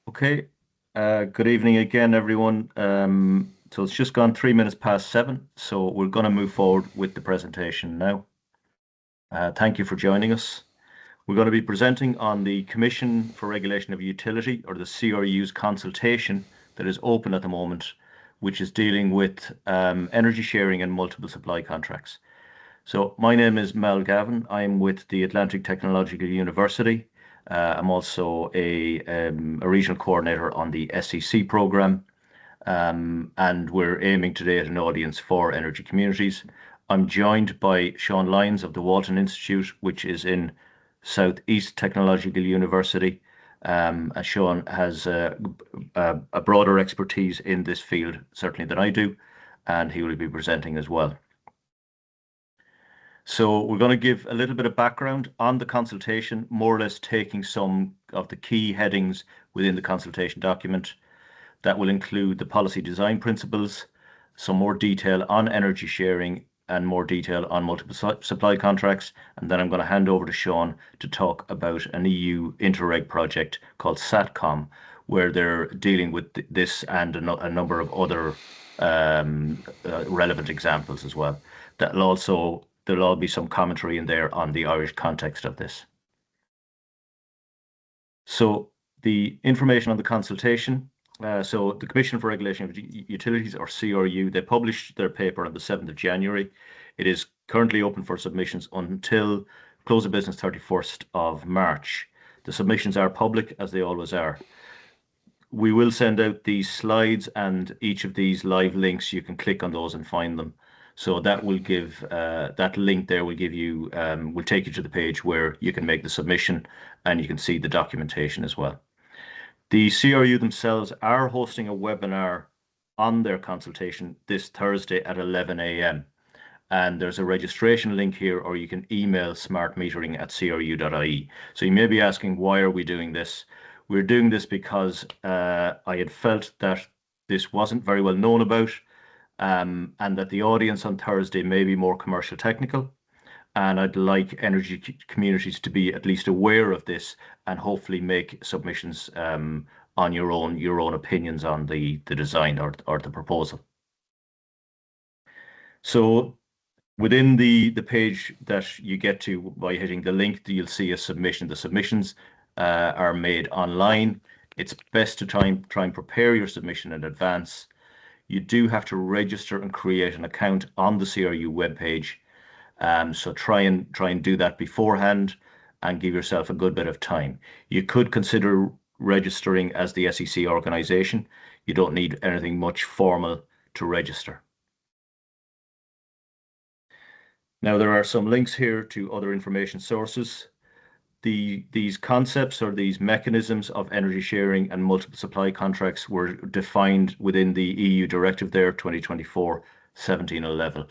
Okay, good evening again, everyone. So it's just gone 3 minutes past 7, so we're going to move forward with the presentation now. Thank you for joining us. We're going to be presenting on the Commission for Regulation of Utility, or the CRU's consultation that is open at the moment, which is dealing with energy sharing and multiple supply contracts. So my name is Mel Gavin. I'm with the Atlantic Technological University. I'm also a regional coordinator on the SEC program, and we're aiming today at an audience for energy communities. I'm joined by Sean Lyons of the Walton Institute, which is in Southeast Technological University. Sean has a broader expertise in this field, certainly than I do, and he will be presenting as well. So we're going to give a little bit of background on the consultation, more or less taking some of the key headings within the consultation document. That will include the policy design principles, some more detail on energy sharing, and more detail on multiple supply contracts. And then I'm going to hand over to Sean to talk about an EU Interreg project called SATCOM, where they're dealing with this and a number of other relevant examples as well. There'll all be some commentary in there on the Irish context of this. So the information on the consultation. So the Commission for Regulation of Utilities, or CRU, they published their paper on the 7th of January. It is currently open for submissions until close of business 31st of March. The submissions are public, as they always are. We will send out these slides, and each of these live links, you can click on those and find them. So that will give that link there will give you will take you to the page where you can make the submission, and you can see the documentation as well. The CRU themselves are hosting a webinar on their consultation this Thursday at 11 a.m. And there's a registration link here, or you can email smartmetering@cru.ie. So you may be asking, why are we doing this? We're doing this because I had felt that this wasn't very well known about, and that the audience on Thursday may be more commercial technical. And I'd like energy communities to be at least aware of this, and hopefully make submissions on your own opinions on the design or the proposal. So within the page that you get to by hitting the link, you'll see a submission. The submissions are made online. It's best to try and prepare your submission in advance. You do have to register and create an account on the CRU webpage. So try and do that beforehand, and give yourself a good bit of time. You could consider registering as the SEC organization. You don't need anything much formal to register. Now, there are some links here to other information sources. These concepts, or these mechanisms of energy sharing and multiple supply contracts, were defined within the EU Directive there, 2024/1711.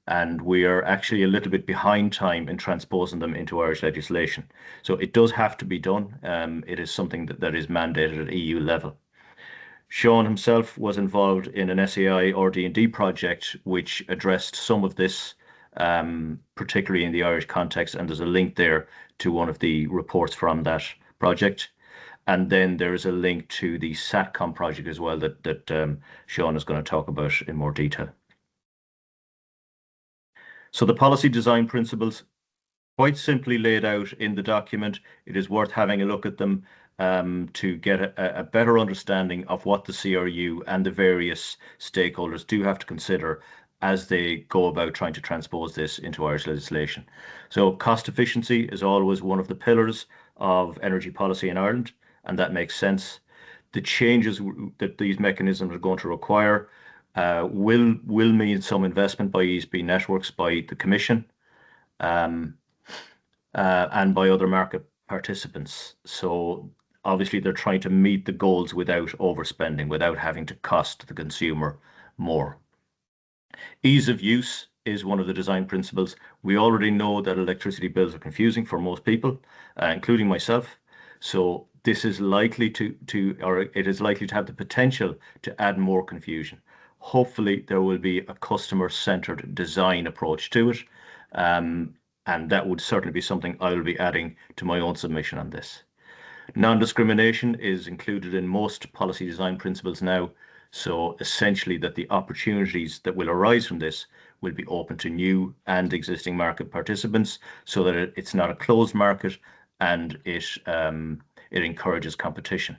And we are actually a little bit behind time in transposing them into Irish legislation. So it does have to be done. It is something that is mandated at EU level. Sean himself was involved in an SAI or D&D project which addressed some of this, particularly in the Irish context, and there's a link there to one of the reports from that project. And then there is a link to the SATCOM project as well that Sean is going to talk about in more detail. So the policy design principles, quite simply laid out in the document. It is worth having a look at them to get a better understanding of what the CRU and the various stakeholders do have to consider as they go about trying to transpose this into Irish legislation. So cost efficiency is always one of the pillars of energy policy in Ireland, and that makes sense. The changes that these mechanisms are going to require will mean some investment by ESB networks, by the Commission, and by other market participants. So obviously they're trying to meet the goals without overspending, without having to cost the consumer more. Ease of use is one of the design principles. We already know that electricity bills are confusing for most people, including myself. So this is likely it is likely to have the potential to add more confusion. Hopefully there will be a customer-centered design approach to it. And that would certainly be something I will be adding to my own submission on this. Non-discrimination is included in most policy design principles now. So essentially that the opportunities that will arise from this will be open to new and existing market participants, so that it's not a closed market, and it encourages competition.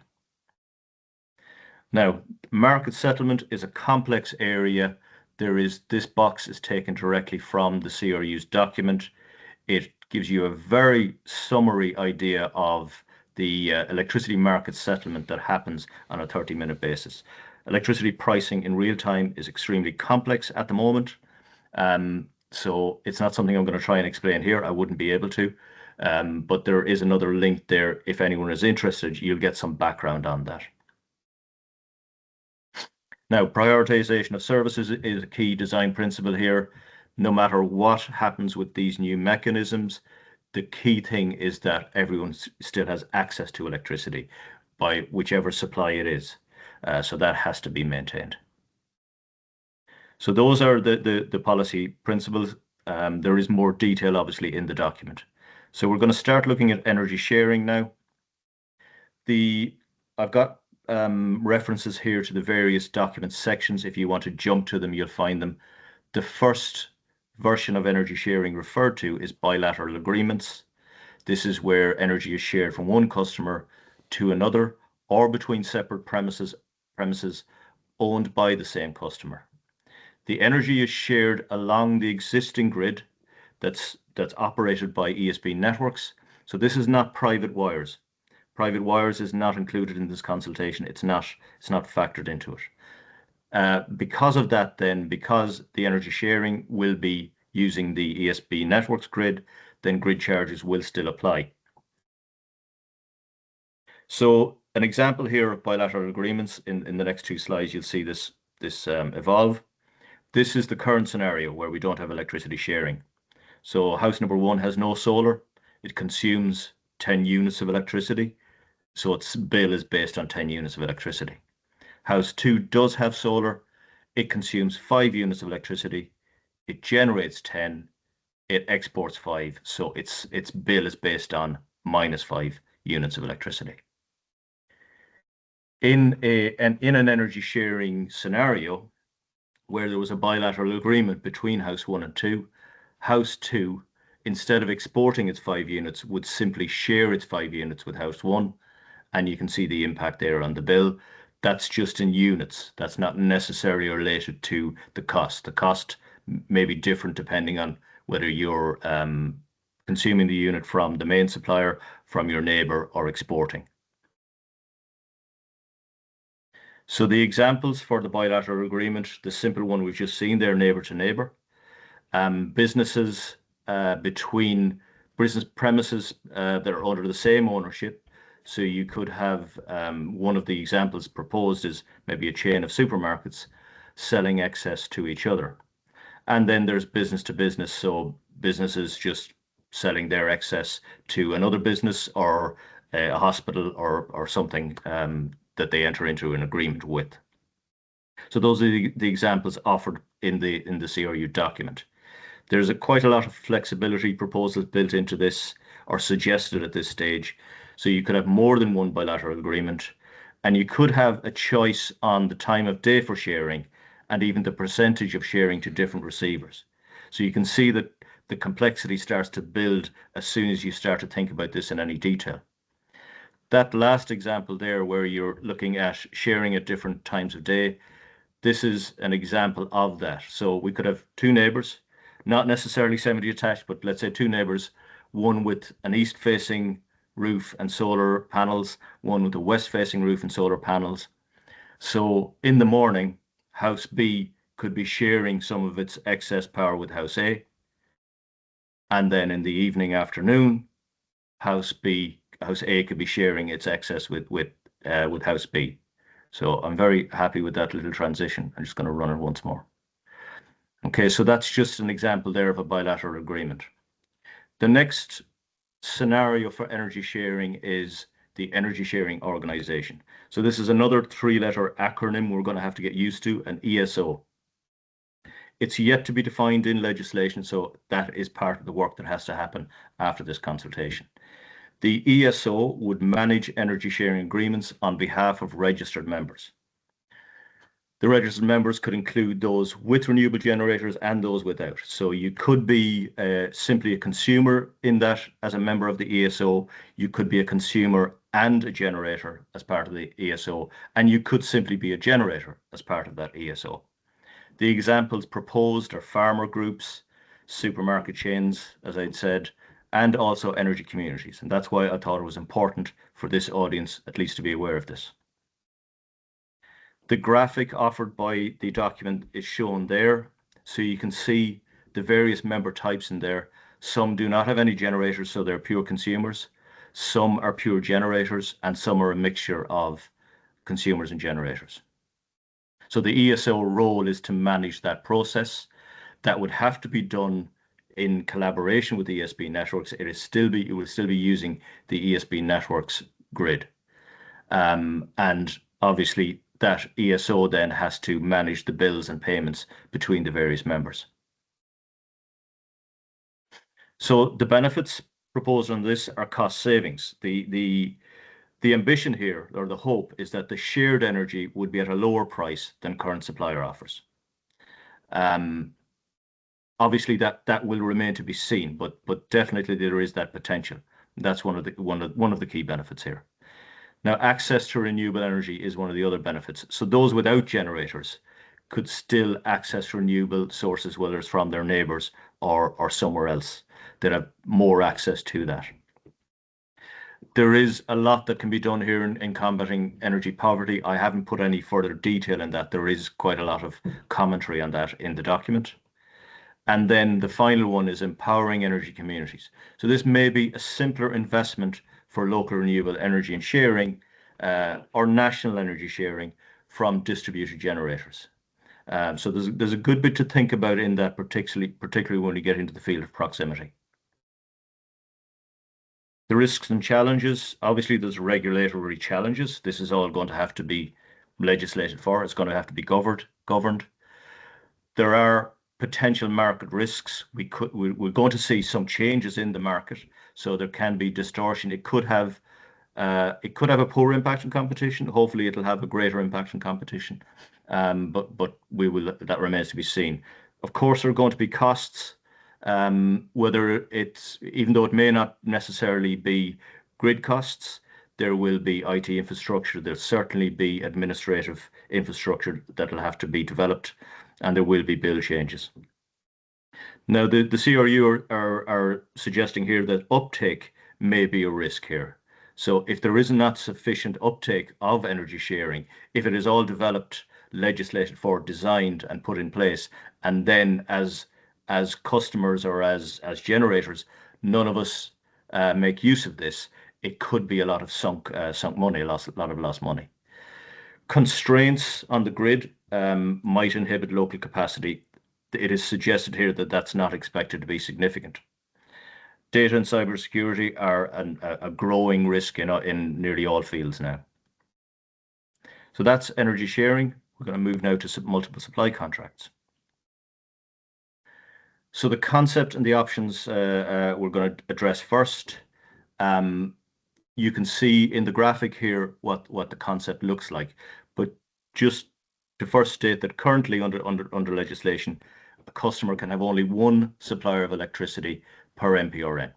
Now, market settlement is a complex area. This box is taken directly from the CRU's document. It gives you a very summary idea of the electricity market settlement that happens on a 30-minute basis. Electricity pricing in real time is extremely complex at the moment. So it's not something I'm going to try and explain here. I wouldn't be able to. But there is another link there. If anyone is interested, you'll get some background on that. Now, prioritization of services is a key design principle here. No matter what happens with these new mechanisms, the key thing is that everyone still has access to electricity by whichever supply it is. So that has to be maintained. So those are the policy principles. There is more detail, obviously, in the document. So we're going to start looking at energy sharing now. I've got references here to the various document sections. If you want to jump to them, you'll find them. The first version of energy sharing referred to is bilateral agreements. This is where energy is shared from one customer to another, or between separate premises owned by the same customer. The energy is shared along the existing grid that's operated by ESB networks. So this is not private wires. Private wires is not included in this consultation. It's not factored into it. Because of that, then, because the energy sharing will be using the ESB networks grid, then grid charges will still apply. So an example here of bilateral agreements, in the next two slides, you'll see this evolve. This is the current scenario where we don't have electricity sharing. So house number 1 has no solar. It consumes 10 units of electricity. So its bill is based on 10 units of electricity. House 2 does have solar. It consumes 5 units of electricity. It generates 10. It exports 5. So its bill is based on -5 units of electricity. In an energy sharing scenario where there was a bilateral agreement between house 1 and 2, house 2, instead of exporting its 5 units, would simply share its 5 units with house 1. And you can see the impact there on the bill. That's just in units. That's not necessarily related to the cost. The cost may be different depending on whether you're consuming the unit from the main supplier, from your neighbor, or exporting. So the examples for the bilateral agreement, the simple one we've just seen there, neighbor to neighbor. Businesses between business premises that are under the same ownership. So you could have one of the examples proposed is maybe a chain of supermarkets selling excess to each other. And then there's business to business. So businesses just selling their excess to another business, or a hospital, or something that they enter into an agreement with. So those are the examples offered in the CRU document. There's quite a lot of flexibility proposals built into this, or suggested at this stage. So you could have more than one bilateral agreement, and you could have a choice on the time of day for sharing, and even the percentage of sharing to different receivers. So you can see that the complexity starts to build as soon as you start to think about this in any detail. That last example there, where you're looking at sharing at different times of day, this is an example of that. So we could have 2 neighbors, not necessarily semi-detached, but let's say 2 neighbors, one with an east-facing roof and solar panels, one with a west-facing roof and solar panels. So in the morning, house B could be sharing some of its excess power with house A. And then in the evening, afternoon, house A could be sharing its excess with house B. So I'm very happy with that little transition. I'm just going to run it once more. Okay, so that's just an example there of a bilateral agreement. The next scenario for energy sharing is the energy sharing organization. So this is another 3-letter acronym we're going to have to get used to, an ESO. It's yet to be defined in legislation, so that is part of the work that has to happen after this consultation. The ESO would manage energy sharing agreements on behalf of registered members. The registered members could include those with renewable generators and those without. So you could be simply a consumer in that as a member of the ESO. You could be a consumer and a generator as part of the ESO, and you could simply be a generator as part of that ESO. The examples proposed are farmer groups, supermarket chains, as I'd said, and also energy communities. And that's why I thought it was important for this audience at least to be aware of this. The graphic offered by the document is shown there. So you can see the various member types in there. Some do not have any generators, so they're pure consumers. Some are pure generators, and some are a mixture of consumers and generators. So the ESO role is to manage that process. That would have to be done in collaboration with the ESB networks. It will still be using the ESB networks grid. And obviously that ESO then has to manage the bills and payments between the various members. So the benefits proposed on this are cost savings. The ambition here, or the hope, is that the shared energy would be at a lower price than current supplier offers. Obviously that will remain to be seen, but definitely there is that potential. That's one of the key benefits here. Now, access to renewable energy is one of the other benefits. So those without generators could still access renewable sources, whether it's from their neighbours or somewhere else, that have more access to that. There is a lot that can be done here in combating energy poverty. I haven't put any further detail in that. There is quite a lot of commentary on that in the document. And then the final one is empowering energy communities. So this may be a simpler investment for local renewable energy and sharing, or national energy sharing from distributed generators. So there's a good bit to think about in that, particularly when we get into the field of proximity. The risks and challenges, obviously there's regulatory challenges. This is all going to have to be legislated for. It's going to have to be governed. There are potential market risks. We're going to see some changes in the market, so there can be distortion. It could have a poor impact on competition. Hopefully, it'll have a greater impact on competition, but that remains to be seen. Of course, there are going to be costs. Whether even though it may not necessarily be grid costs, there will be IT infrastructure. There'll certainly be administrative infrastructure that'll have to be developed, and there will be bill changes. Now, the CRU are suggesting here that uptake may be a risk here. So if there is not sufficient uptake of energy sharing, if it is all developed, legislated for, designed and put in place, and then as customers or as generators, none of us make use of this, it could be a lot of sunk money, a lot of lost money. Constraints on the grid might inhibit local capacity. It is suggested here that that's not expected to be significant. Data and cybersecurity are a growing risk in nearly all fields now. So that's energy sharing. We're going to move now to multiple supply contracts. So the concept and the options we're going to address first. You can see in the graphic here what the concept looks like, but just to first state that currently under legislation, a customer can have only one supplier of electricity per MPRN.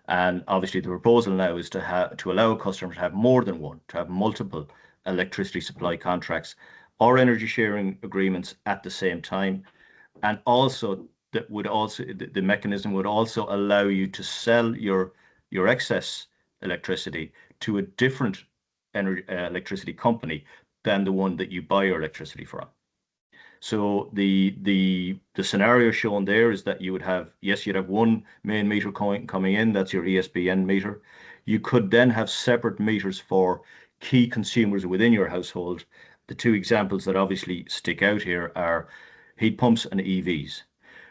And obviously the proposal now is to allow a customer to have more than one, to have multiple electricity supply contracts or energy sharing agreements at the same time. And also the mechanism would also allow you to sell your excess electricity to a different electricity company than the one that you buy your electricity from. So the scenario shown there is that you'd have one main meter coming in, that's your ESBN meter. You could then have separate meters for key consumers within your household. The two examples that obviously stick out here are heat pumps and EVs.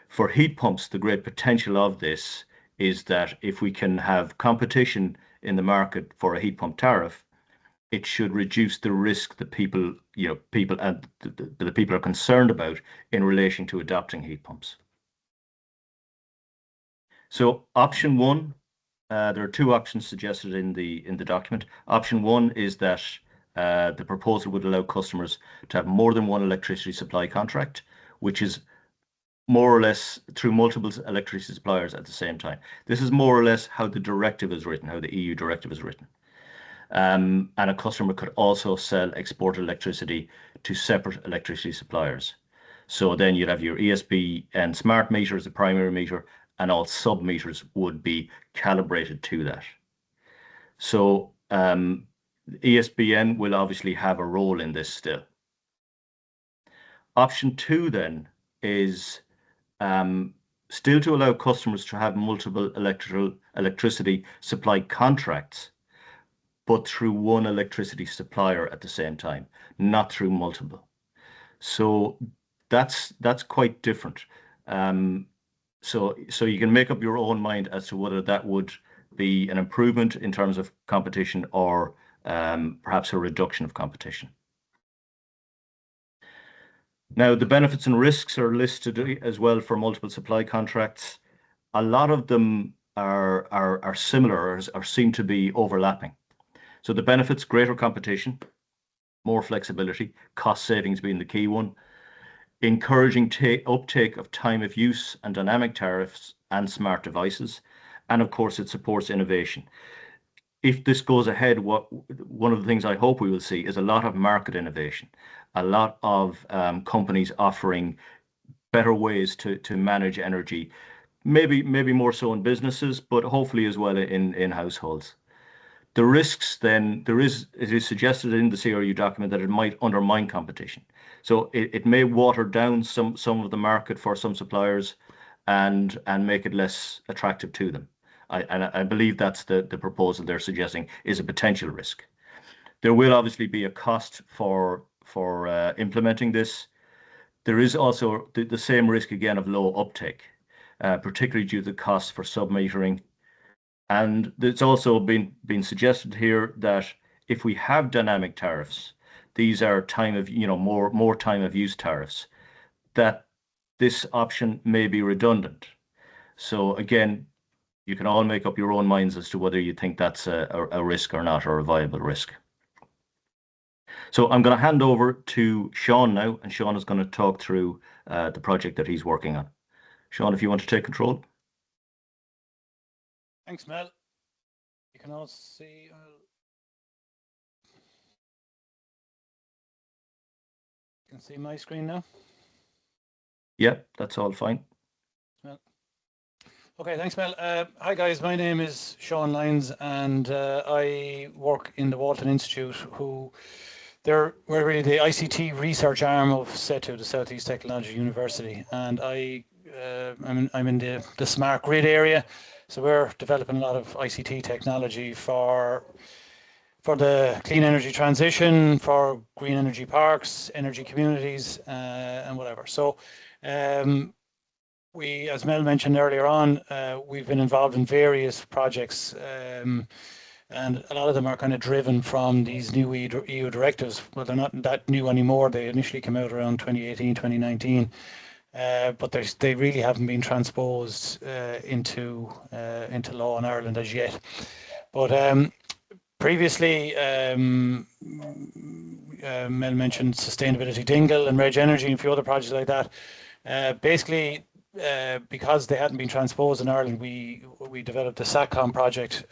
For heat pumps, the great potential of this is that if we can have competition in the market for a heat pump tariff, it should reduce the risk that people are concerned about in relation to adopting heat pumps. So option one there are two options suggested in the document. Option one is that the proposal would allow customers to have more than one electricity supply contract, which is more or less through multiple electricity suppliers at the same time. This is more or less how the directive is written, how the EU directive is written. And a customer could also sell exported electricity to separate electricity suppliers. So then you'd have your ESB and smart meter as the primary meter, and all sub meters would be calibrated to that. So ESBN will obviously have a role in this still. Option two then is still to allow customers to have multiple electricity supply contracts, but through one electricity supplier at the same time, not through multiple. So that's quite different. So you can make up your own mind as to whether that would be an improvement in terms of competition or perhaps a reduction of competition. Now, the benefits and risks are listed as well for multiple supply contracts. A lot of them are similar or seem to be overlapping. So the benefits: greater competition, more flexibility, cost savings being the key one, encouraging uptake of time of use and dynamic tariffs and smart devices, and of course it supports innovation. If this goes ahead, one of the things I hope we will see is a lot of market innovation, a lot of companies offering better ways to manage energy, maybe more so in businesses, but hopefully as well in households. The risks then, it is suggested in the CRU document that it might undermine competition. So it may water down some of the market for some suppliers and make it less attractive to them. I believe that's the proposal they're suggesting is a potential risk. There will obviously be a cost for implementing this. There is also the same risk again of low uptake, particularly due to the cost for submetering. And it's also been suggested here that if we have dynamic tariffs, these are time of, more time of use tariffs, that this option may be redundant. So again, you can all make up your own minds as to whether you think that's a risk or not, or a viable risk. So I'm going to hand over to Sean now, and Sean is going to talk through the project that he's working on. Sean, if you want to take control. Thanks, Mel. You can all see. You can see my screen now. Yeah, that's all fine. Well, okay, thanks, Mel. Hi, guys. My name is Sean Lyons, and I work in the Walton Institute, we're really the ICT research arm of SETU, the Southeast Technology University, and I'm in the smart grid area. So we're developing a lot of ICT technology for the clean energy transition, for green energy parks, energy communities, and whatever. So we, as Mel mentioned earlier on, we've been involved in various projects, and a lot of them are kind of driven from these new EU directives. Well, they're not that new anymore. They initially came out around 2018, 2019. But they really haven't been transposed into law in Ireland as yet. But previously, Mel mentioned Sustainability Dingle and Reg Energy and a few other projects like that. Basically, because they hadn't been transposed in Ireland, we developed the SATCOM project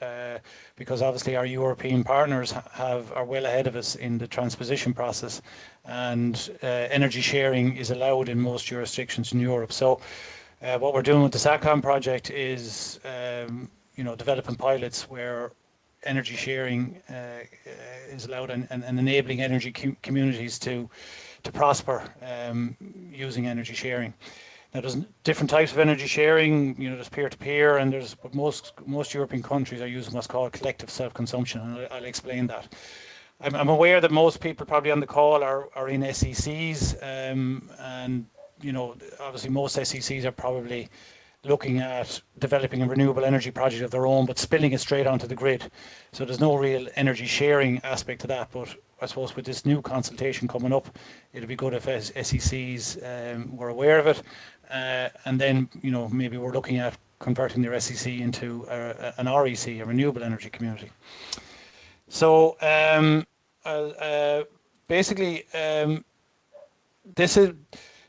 because obviously our European partners are well ahead of us in the transposition process, and energy sharing is allowed in most jurisdictions in Europe. So what we're doing with the SATCOM project is developing pilots where energy sharing is allowed, and enabling energy communities to prosper using energy sharing. Now, there's different types of energy sharing. There's peer-to-peer, and but most European countries are using what's called collective self-consumption, and I'll explain that. I'm aware that most people probably on the call are in SECs, and obviously most SECs are probably looking at developing a renewable energy project of their own, but spilling it straight onto the grid. So there's no real energy sharing aspect to that. But I suppose with this new consultation coming up, it'll be good if SECs were aware of it, and then maybe we're looking at converting their SEC into an REC, a renewable energy community. So basically, this is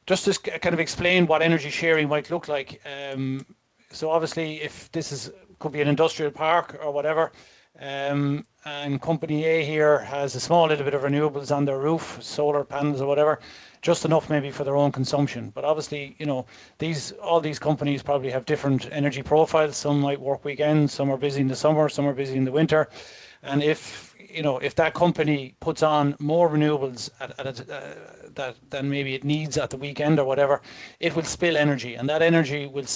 just to kind of explain what energy sharing might look like. So obviously, if this could be an industrial park or whatever, and company A here has a small little bit of renewables on their roof, solar panels or whatever, just enough maybe for their own consumption. But obviously, you know, all these companies probably have different energy profiles. Some might work weekends, some are busy in the summer, some are busy in the winter. And if that company puts on more renewables than maybe it needs at the weekend or whatever, it will spill energy, and that energy will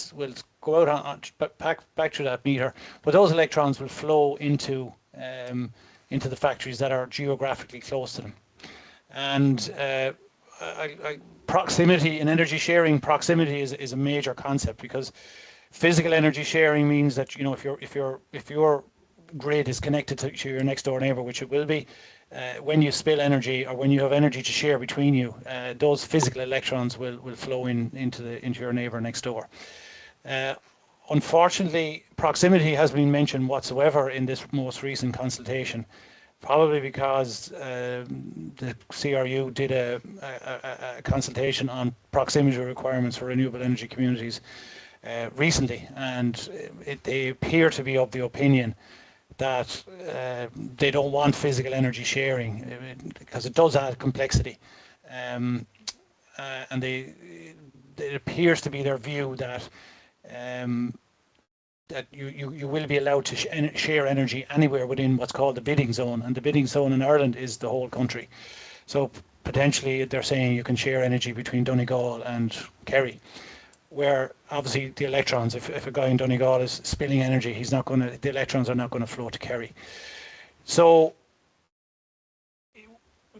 go out back through that meter. But those electrons will flow into the factories that are geographically close to them. And proximity in energy sharing, proximity is a major concept, because physical energy sharing means that, you know, if your grid is connected to your next door neighbor, which it will be, when you spill energy or when you have energy to share between you, those physical electrons will flow into your neighbor next door. Unfortunately, proximity has been mentioned whatsoever in this most recent consultation, probably because the CRU did a consultation on proximity requirements for renewable energy communities recently, and they appear to be of the opinion that they don't want physical energy sharing because it does add complexity, and it appears to be their view that that you will be allowed to share energy anywhere within what's called the bidding zone, and the bidding zone in Ireland is the whole country. So potentially they're saying you can share energy between Donegal and Kerry, where obviously the electrons, if a guy in Donegal is spilling energy, the electrons are not going to flow to Kerry. So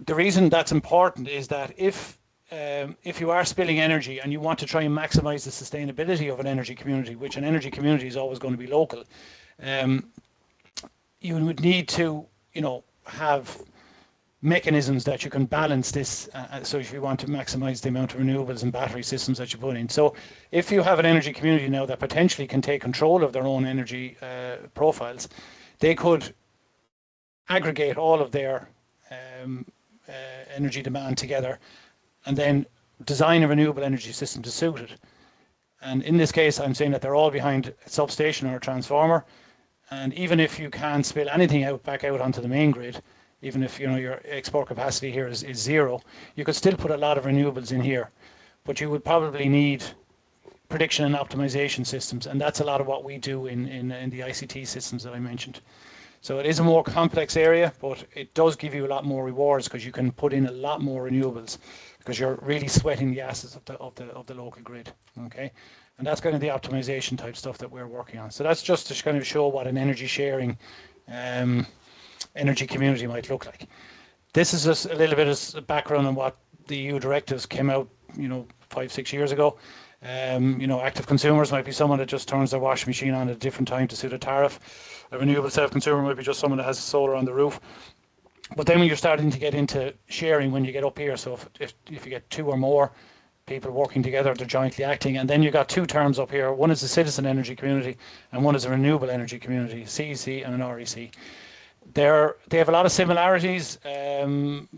the reason that's important is that if you are spilling energy and you want to try and maximize the sustainability of an energy community, which an energy community is always going to be local, you would need to, you know, have mechanisms that you can balance this, so if you want to maximize the amount of renewables and battery systems that you put in. So if you have an energy community now that potentially can take control of their own energy profiles, they could aggregate all of their energy demand together and then design a renewable energy system to suit it. And in this case, I'm saying that they're all behind a substation or a transformer, and even if you can't spill anything back out onto the main grid, even if, you know, your export capacity here is zero, you could still put a lot of renewables in here, but you would probably need prediction and optimization systems, and that's a lot of what we do in the ICT systems that I mentioned. So it is a more complex area, but it does give you a lot more rewards because you can put in a lot more renewables because you're really sweating the assets of the local grid. Okay, and that's kind of the optimization type stuff that we're working on. So that's just to kind of show what an energy sharing energy community might look like. This is just a little bit of background on what the EU directives came out, you know, 5-6 years ago. You know, active consumers might be someone that just turns their washing machine on at a different time to suit a tariff. A renewable self-consumer might be just someone that has solar on the roof. But then when you're starting to get into sharing, when you get up here, so if you get 2 or more people working together, they're jointly acting, and then you've got 2 terms up here. One is a citizen energy community, and one is a renewable energy community, CEC and an REC. They have a lot of similarities, and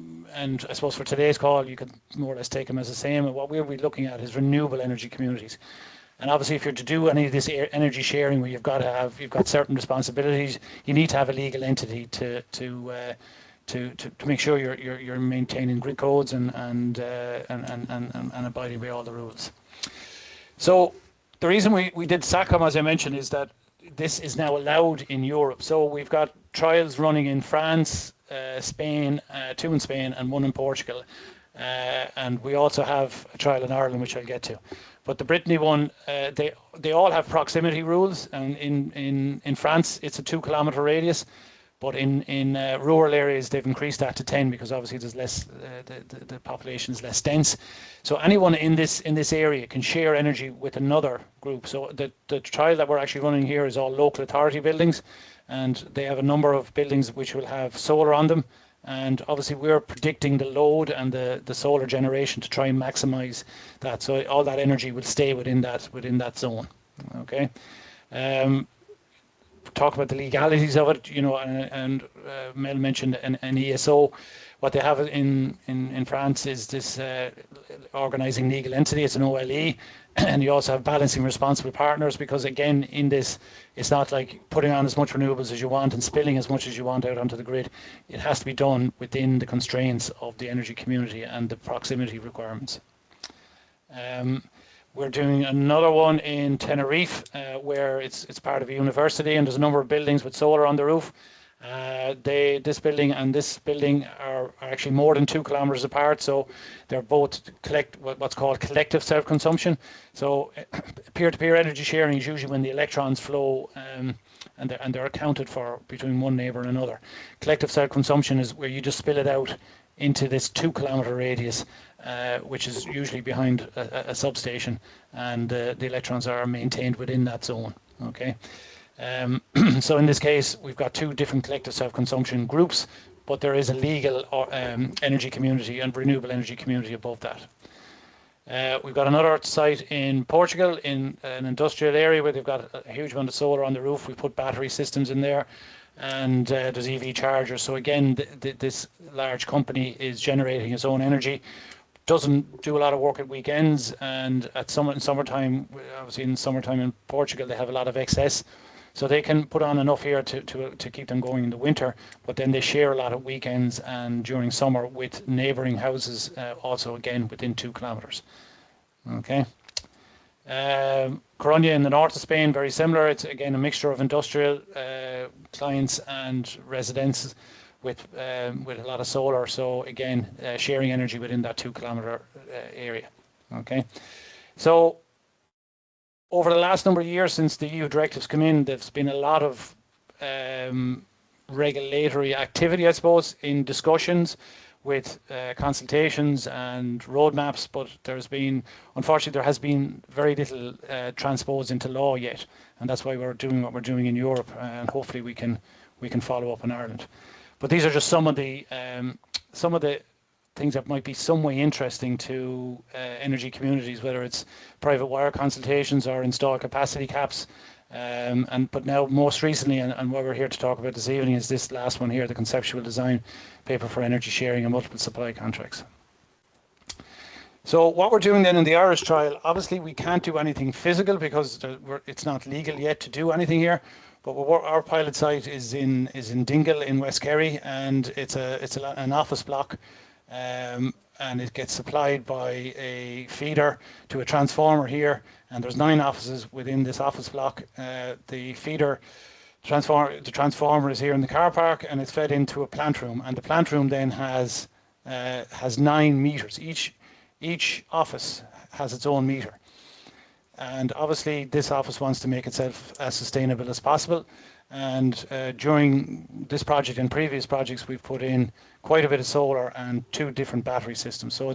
I suppose for today's call, you could more or less take them as the same. And what we'll be looking at is renewable energy communities. And obviously, if you're to do any of this energy sharing, where you've got certain responsibilities, you need to have a legal entity to make sure you're maintaining grid codes and abiding by all the rules. So the reason we did SACCOM, as I mentioned, is that this is now allowed in Europe. So we've got trials running in France, Spain, 2 in Spain and 1 in Portugal. And we also have a trial in Ireland, which I'll get to. But the Brittany one, they all have proximity rules. And in France, it's a 2-kilometre radius. But in rural areas, they've increased that to 10 because obviously there's less, the population is less dense. So anyone in this area can share energy with another group. So the trial that we're actually running here is all local authority buildings, and they have a number of buildings which will have solar on them. And obviously we're predicting the load and the solar generation to try and maximize that. So all that energy will stay within that zone. Okay. Talk about the legalities of it, you know, and Mel mentioned an ESO. What they have in France is this organising legal entity. It's an OLE, and you also have balancing responsible partners, because again, in this, it's not like putting on as much renewables as you want and spilling as much as you want out onto the grid. It has to be done within the constraints of the energy community and the proximity requirements. We're doing another one in Tenerife, where it's part of a university, and there's a number of buildings with solar on the roof. This building and this building are actually more than 2 kilometers apart, so they're both what's called collective self-consumption. So peer-to-peer energy sharing is usually when the electrons flow, and they're accounted for between one neighbour and another. Collective self-consumption is where you just spill it out into this 2 kilometer radius, which is usually behind a substation, and the electrons are maintained within that zone. Okay. So in this case, we've got 2 different collective self-consumption groups, but there is a legal energy community and renewable energy community above that. We've got another site in Portugal, in an industrial area, where they've got a huge amount of solar on the roof. We put battery systems in there, and there's EV chargers. So again, this large company is generating its own energy, doesn't do a lot of work at weekends, and in summertime, obviously in summertime in Portugal, they have a lot of excess. So they can put on enough here to keep them going in the winter, but then they share a lot of weekends and during summer with neighbouring houses, also again within 2 kilometres. Okay. Coruña in the north of Spain, very similar. It's again a mixture of industrial clients and residents with a lot of solar. So again, sharing energy within that 2 kilometre area. Okay. So over the last number of years since the EU directives come in, there's been a lot of regulatory activity, I suppose, in discussions with consultations and roadmaps, but unfortunately, there has been very little transposed into law yet, and that's why we're doing what we're doing in Europe, and hopefully we can follow up in Ireland. But these are just some of the things that might be some way interesting to energy communities, whether it's private wire consultations or install capacity caps. But now most recently, and what we're here to talk about this evening, is this last one here, the Conceptual Design paper for energy sharing and multiple supply contracts. So what we're doing then in the Irish trial, obviously we can't do anything physical because it's not legal yet to do anything here. But our pilot site is in Dingle in West Kerry, and it's an office block. And it gets supplied by a feeder to a transformer here, and there's 9 offices within this office block. The transformer is here in the car park, and it's fed into a plant room, and the plant room then has 9 meters. Each office has its own meter, and obviously this office wants to make itself as sustainable as possible. And during this project and previous projects, we've put in quite a bit of solar and 2 different battery systems. So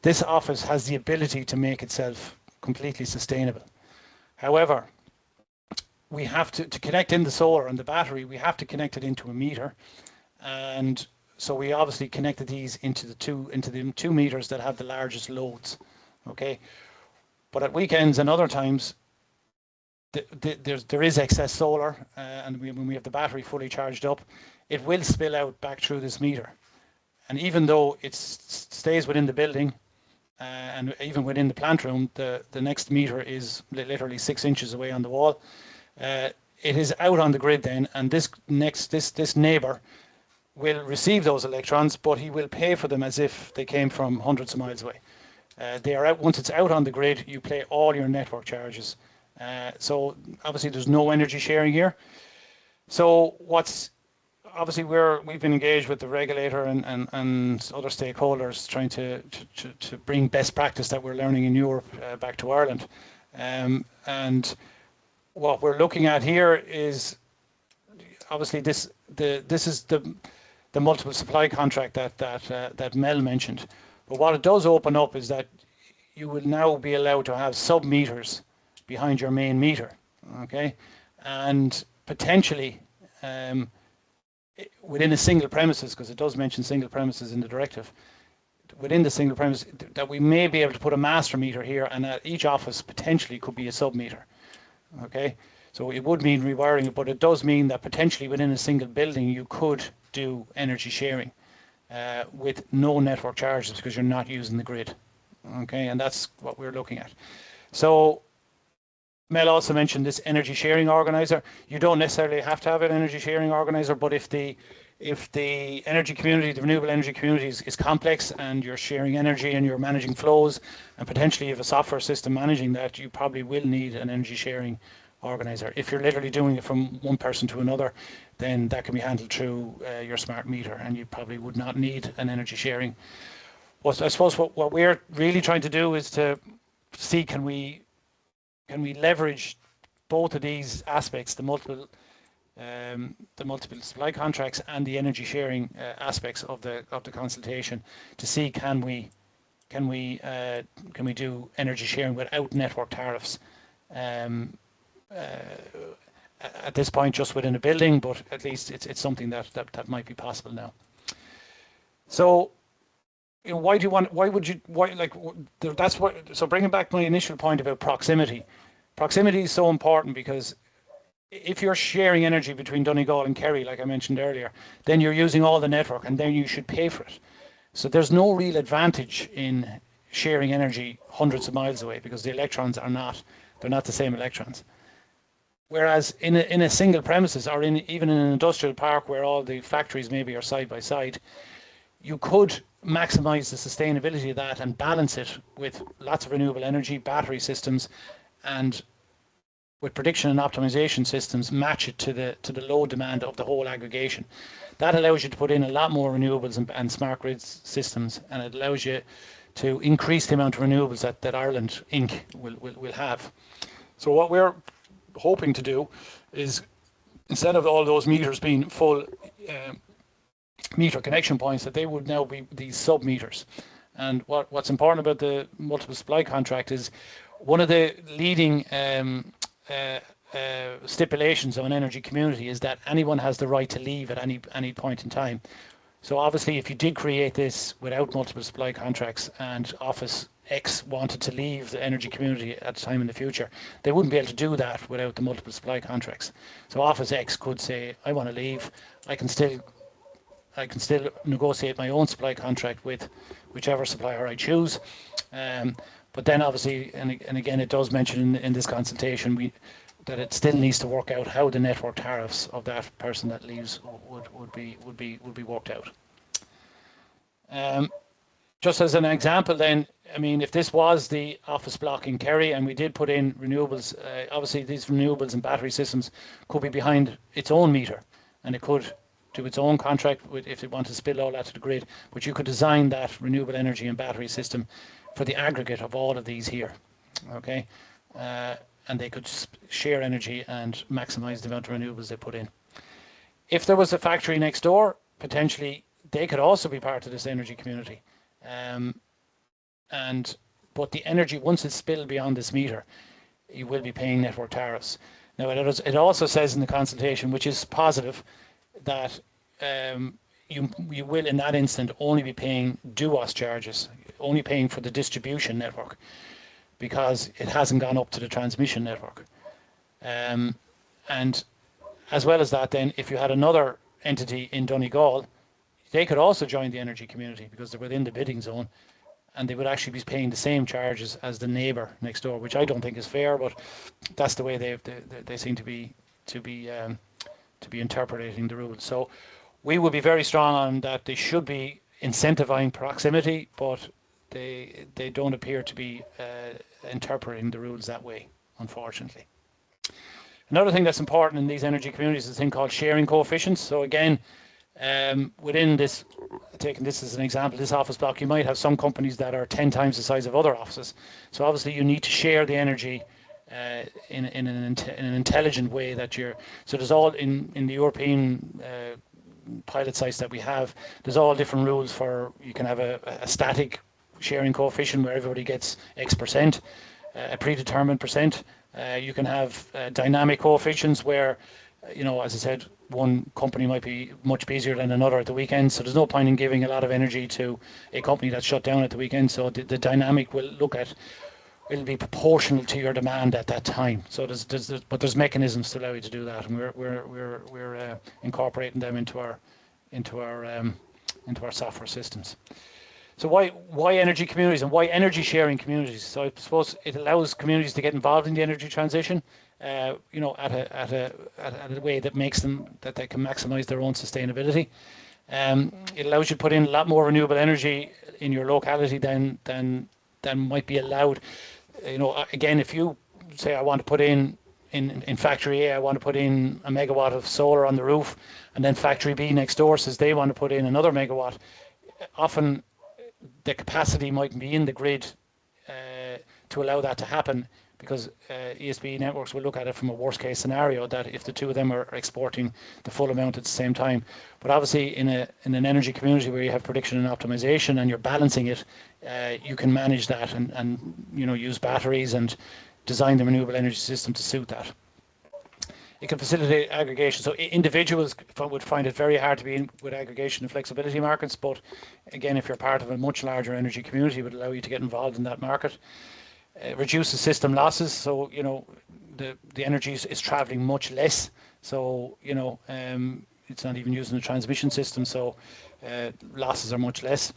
this office has the ability to make itself completely sustainable. However, we have to connect in the solar and the battery, we have to connect it into a meter. And so we obviously connected these into the 2 meters that have the largest loads. Okay, but at weekends and other times, there is excess solar, and when we have the battery fully charged up, it will spill out back through this meter. And even though it stays within the building, and even within the plant room, the next meter is literally 6 inches away on the wall. It is out on the grid then, and this neighbour will receive those electrons, but he will pay for them as if they came from hundreds of miles away. They are out once it's out on the grid. You pay all your network charges. So obviously there's no energy sharing here. So obviously we've been engaged with the regulator and other stakeholders trying to bring best practice that we're learning in Europe back to Ireland. And what we're looking at here is obviously this is the multiple supply contract that Mel mentioned. But what it does open up is that you will now be allowed to have sub-meters behind your main meter, okay? And potentially within a single premises, because it does mention single premises in the directive, within the single premise, that we may be able to put a master meter here, and at each office potentially could be a sub-meter, okay? So it would mean rewiring it, but it does mean that potentially within a single building you could do energy sharing with no network charges because you're not using the grid. Okay, and that's what we're looking at. So Mel also mentioned this energy sharing organizer. You don't necessarily have to have an energy sharing organizer, but if the energy community, the renewable energy community is complex and you're sharing energy and you're managing flows and potentially you have a software system managing that, you probably will need an energy sharing organizer. If you're literally doing it from one person to another, then that can be handled through your smart meter and you probably would not need an energy sharing. But I suppose what we're really trying to do is to see can we leverage both of these aspects, the multiple supply contracts and the energy sharing aspects of the consultation, to see can we do energy sharing without network tariffs at this point just within a building, but at least it's something that might be possible now. So so bringing back my initial point about proximity is so important, because if you're sharing energy between Donegal and Kerry, like I mentioned earlier, then you're using all the network and then you should pay for it. So there's no real advantage in sharing energy hundreds of miles away, because the electrons they're not the same electrons. Whereas in a single premises, or even in an industrial park where all the factories maybe are side by side, you could maximize the sustainability of that and balance it with lots of renewable energy, battery systems, and with prediction and optimization systems, match it to the load demand of the whole aggregation. That allows you to put in a lot more renewables and smart grid systems, and it allows you to increase the amount of renewables that Ireland Inc. will have. So what we're hoping to do is, instead of all those meters being full meter connection points, that they would now be these sub-meters. And what's important about the multiple supply contract is one of the leading stipulations of an energy community is that anyone has the right to leave at any point in time. So obviously, if you did create this without multiple supply contracts and Office X wanted to leave the energy community at a time in the future, they wouldn't be able to do that without the multiple supply contracts. So Office X could say, I want to leave. I can still negotiate my own supply contract with whichever supplier I choose. But then obviously, and again, it does mention in this consultation that it still needs to work out how the network tariffs of that person that leaves would be worked out. Just as an example, then, I mean, if this was the office block in Kerry and we did put in renewables, obviously these renewables and battery systems could be behind its own meter, and it could do its own contract if it wanted to spill all that to the grid. But you could design that renewable energy and battery system for the aggregate of all of these here, okay? And they could share energy and maximize the amount of renewables they put in. If there was a factory next door, potentially they could also be part of this energy community. But the energy, once it's spilled beyond this meter, you will be paying network tariffs. Now, it also says in the consultation, which is positive, that you will in that instant only be paying DUOS charges, only paying for the distribution network, because it hasn't gone up to the transmission network. And as well as that, then, if you had another entity in Donegal, they could also join the energy community because they're within the bidding zone, and they would actually be paying the same charges as the neighbour next door, which I don't think is fair, but that's the way they seem to be interpreting the rules. So we would be very strong on that. They should be incentivizing proximity, but they don't appear to be interpreting the rules that way, unfortunately. Another thing that's important in these energy communities is a thing called sharing coefficients. So again, within this, taking this as an example, this office block, you might have some companies that are 10 times the size of other offices. So obviously you need to share the energy in an intelligent way. So there's all in the European pilot sites that we have, there's all different rules for, you can have a static sharing coefficient where everybody gets X%, a predetermined percent. You can have dynamic coefficients where, as I said, one company might be much busier than another at the weekend, so there's no point in giving a lot of energy to a company that's shut down at the weekend. So the dynamic will look at it'll be proportional to your demand at that time. So there's mechanisms to allow you to do that, and we're incorporating them into our software systems. So why energy communities and why energy sharing communities? So I suppose it allows communities to get involved in the energy transition, at a way that makes them that they can maximise their own sustainability. It allows you to put in a lot more renewable energy in your locality than might be allowed. Again, if you say I want to put in factory A, I want to put in a megawatt of solar on the roof, and then factory B next door says they want to put in another megawatt, often the capacity mightn't be in the grid to allow that to happen, because ESB networks will look at it from a worst case scenario, that if the two of them are exporting the full amount at the same time. But obviously in an energy community where you have prediction and optimization and you're balancing it, you can manage that and use batteries and design the renewable energy system to suit that. It can facilitate aggregation. So individuals would find it very hard to be in with aggregation and flexibility markets, but again, if you're part of a much larger energy community, it would allow you to get involved in that market. Reduces system losses, so the energy is traveling much less, so it's not even using the transmission system, so losses are much less.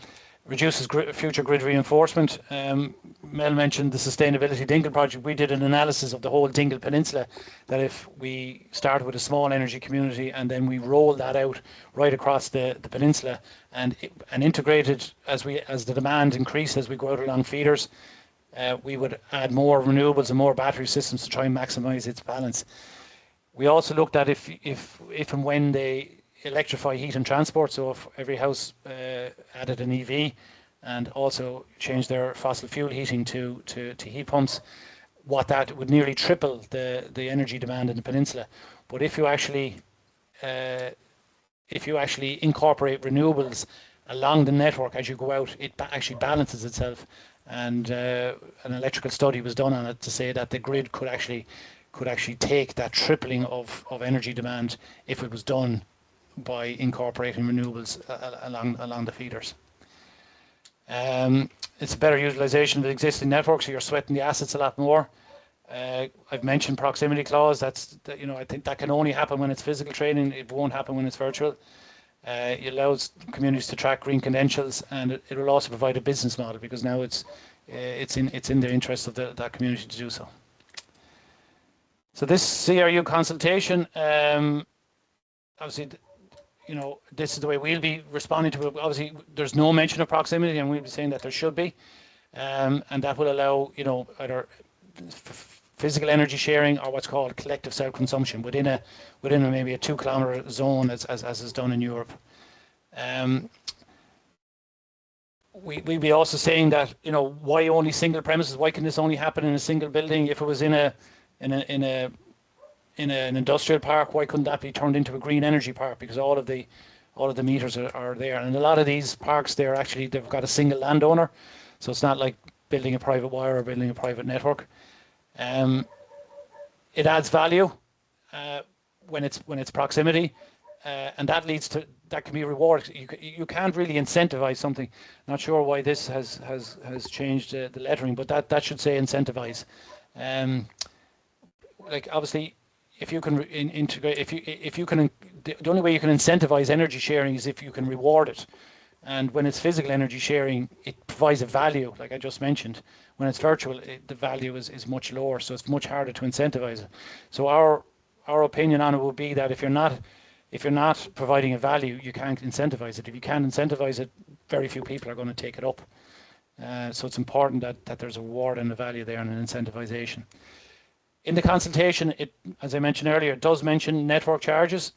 Reduces future grid reinforcement. Mel mentioned the sustainability Dingle project. We did an analysis of the whole Dingle Peninsula, that if we started with a small energy community and then we rolled that out right across the peninsula and integrated as the demand increased as we go out along feeders, we would add more renewables and more battery systems to try and maximise its balance. We also looked at if and when they electrify heat and transport, so if every house added an EV and also changed their fossil fuel heating to heat pumps, what that would nearly triple the energy demand in the peninsula. But if you actually incorporate renewables along the network as you go out, it actually balances itself. And an electrical study was done on it to say that the grid could actually take that tripling of energy demand if it was done by incorporating renewables along the feeders. It's a better utilization of the existing network, so you're sweating the assets a lot more. I've mentioned proximity clause. I think that can only happen when it's physical trading. It won't happen when it's virtual. It allows communities to track green credentials, and it will also provide a business model, because now it's in the interest of that community to do so. So this CRU consultation, obviously, this is the way we'll be responding to it. Obviously, there's no mention of proximity, and we'll be saying that there should be, and that will allow either physical energy sharing or what's called collective self-consumption within a maybe a 2 kilometre zone, as is done in Europe. We'll be also saying that why only single premises? Why can this only happen in a single building? If it was in an industrial park, why couldn't that be turned into a green energy park? Because all of the meters are there, and a lot of these parks, they've got a single landowner, so it's not like building a private wire or building a private network. It adds value when it's proximity, and that can be rewarded. You can't really incentivize something. Not sure why this has changed the lettering, but that should say incentivize. Like obviously, if you can integrate, the only way you can incentivize energy sharing is if you can reward it. And when it's physical energy sharing, it provides a value, like I just mentioned. When it's virtual, the value is much lower, so it's much harder to incentivize it. So our opinion on it would be that if you're not providing a value, you can't incentivize it. If you can't incentivize it, very few people are going to take it up. So it's important that there's a reward and a value there and an incentivization. In the consultation, as I mentioned earlier, it does mention network charges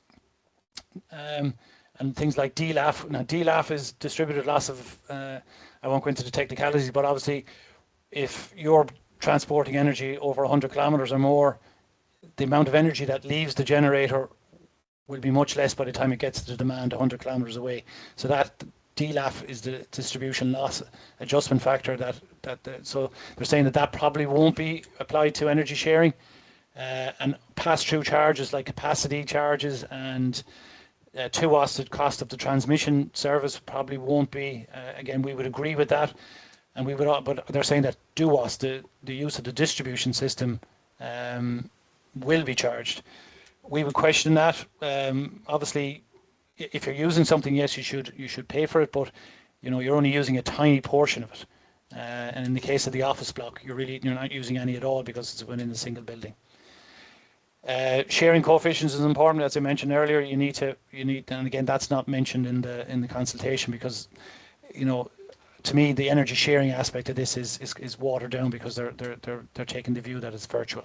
and things like DLAF. Now, DLAF is distributed loss of, I won't go into the technicalities, but obviously if you're transporting energy over 100 kilometres or more, the amount of energy that leaves the generator will be much less by the time it gets to the demand 100 kilometres away. So that DLAF is the distribution loss adjustment factor so they're saying that probably won't be applied to energy sharing, and pass-through charges like capacity charges and to us the cost of the transmission service probably won't be. Again, we would agree with that, and we would, but they're saying that the use of the distribution system will be charged. We would question that. Obviously, if you're using something, yes, you should pay for it, but you're only using a tiny portion of it. And in the case of the office block, you're not using any at all because it's within a single building. Sharing coefficients is important, as I mentioned earlier. You need, and again, that's not mentioned in the consultation because, to me, the energy sharing aspect of this is watered down because they're taking the view that it's virtual.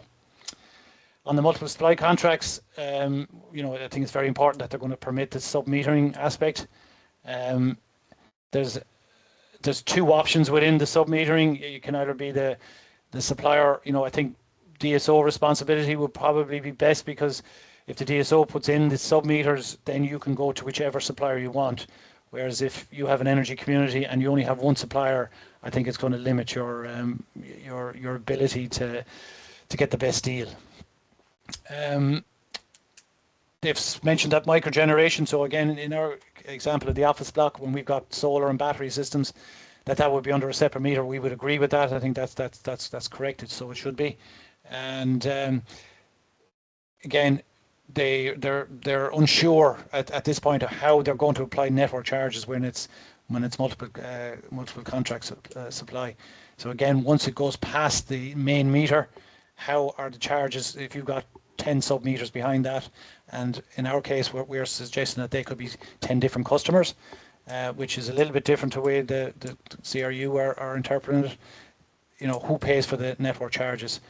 On the multiple supply contracts, I think it's very important that they're going to permit the sub-metering aspect. There's two options within the sub-metering. You can either be the supplier. I think DSO responsibility would probably be best, because if the DSO puts in the sub-meters, then you can go to whichever supplier you want. Whereas if you have an energy community and you only have one supplier, I think it's going to limit your ability to get the best deal. They've mentioned that microgeneration. So again, in our example of the office block, when we've got solar and battery systems, that would be under a separate meter. We would agree with that. I think that's correct. So it should be. And again, they're unsure at this point of how they're going to apply network charges when it's multiple contracts supply. So again, once it goes past the main meter, how are the charges if you've got 10 sub-meters behind that? And in our case, we're suggesting that they could be 10 different customers, which is a little bit different to the way the CRU are interpreting it. Who pays for the network charges?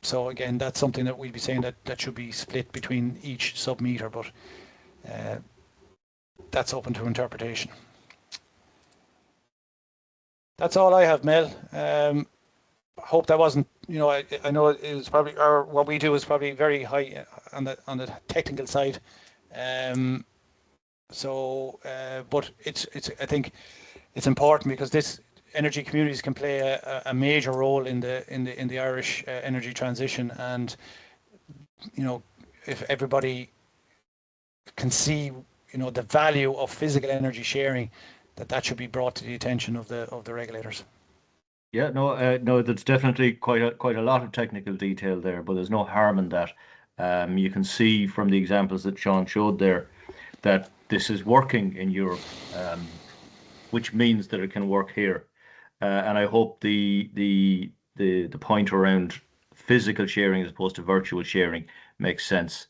So again, that's something that we'd be saying that should be split between each sub-meter, but that's open to interpretation. That's all I have, Mel. Hope that wasn't, I know it was probably, or what we do is probably very high on the technical side. But I think it's important because this energy communities can play a major role in the Irish energy transition, and if everybody can see the value of physical energy sharing, that should be brought to the attention of the regulators. Yeah, no, there's definitely quite a lot of technical detail there, but there's no harm in that. You can see from the examples that Sean showed there that this is working in Europe, which means that it can work here. And I hope the point around physical sharing as opposed to virtual sharing makes sense.